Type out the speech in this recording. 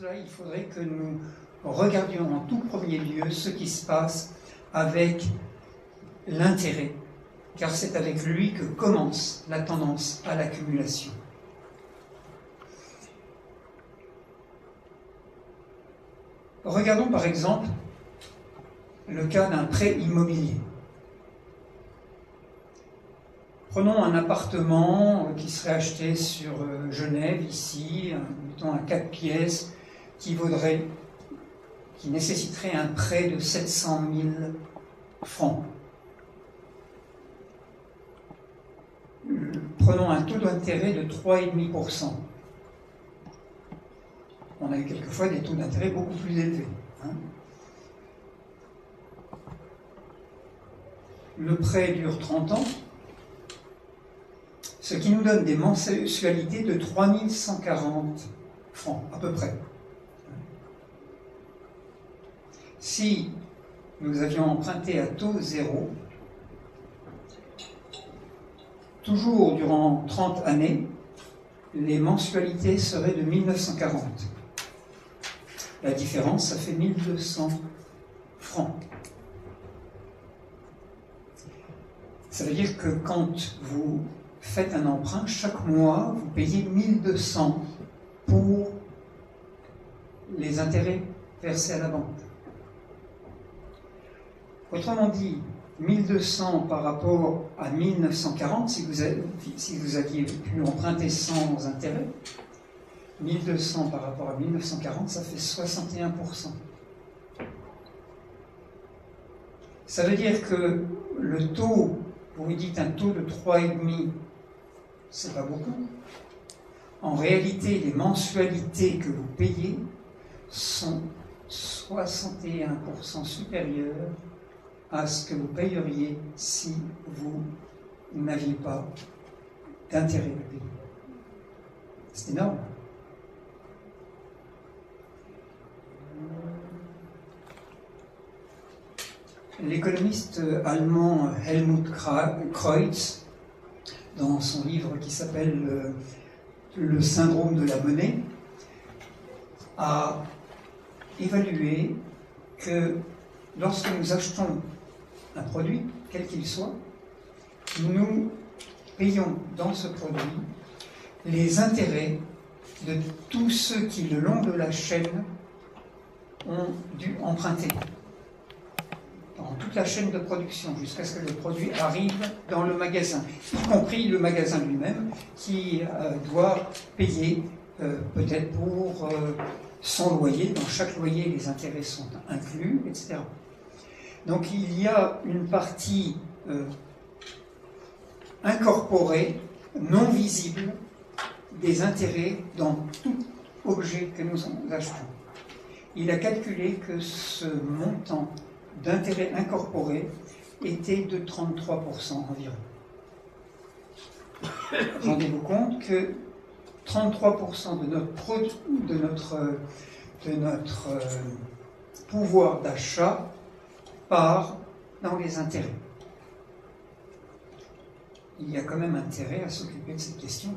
cela, il faudrait que nous regardions en tout premier lieu ce qui se passe avec l'intérêt, car c'est avec lui que commence la tendance à l'accumulation. Regardons par exemple le cas d'un prêt immobilier. Prenons un appartement qui serait acheté sur Genève, ici, mettons un 4 pièces, qui nécessiterait un prêt de 700 000 francs. Prenons un taux d'intérêt de 3,5%. On a eu quelquefois des taux d'intérêt beaucoup plus élevés. Le prêt dure 30 ans, ce qui nous donne des mensualités de 3140 francs, à peu près. Si nous avions emprunté à taux zéro, toujours durant 30 années, les mensualités seraient de 1940. La différence, ça fait 1200 francs. Ça veut dire que quand vous faites un emprunt, chaque mois, vous payez 1200 pour les intérêts versés à la banque. Autrement dit, 1200 par rapport à 1940, si vous aviez pu emprunter sans intérêt, 1200 par rapport à 1940, ça fait 61%. Ça veut dire que le taux, vous vous dites un taux de 3,5, c'est pas beaucoup. En réalité, les mensualités que vous payez sont 61% supérieures à ce que vous payeriez si vous n'aviez pas d'intérêt à payer. C'est énorme. L'économiste allemand Helmut Kreutz, dans son livre qui s'appelle Le syndrome de la monnaie, a évalué que lorsque nous achetons un produit, quel qu'il soit, nous payons dans ce produit les intérêts de tous ceux qui, le long de la chaîne, ont dû emprunter. Dans toute la chaîne de production, jusqu'à ce que le produit arrive dans le magasin, y compris le magasin lui-même, qui doit payer peut-être pour son loyer. Dans chaque loyer, les intérêts sont inclus, etc. Donc il y a une partie incorporée, non visible, des intérêts dans tout objet que nous achetons. Il a calculé que ce montant d'intérêt incorporé était de 33% environ. Rendez-vous compte que 33% de notre pouvoir d'achat part dans les intérêts. Il y a quand même intérêt à s'occuper de cette question.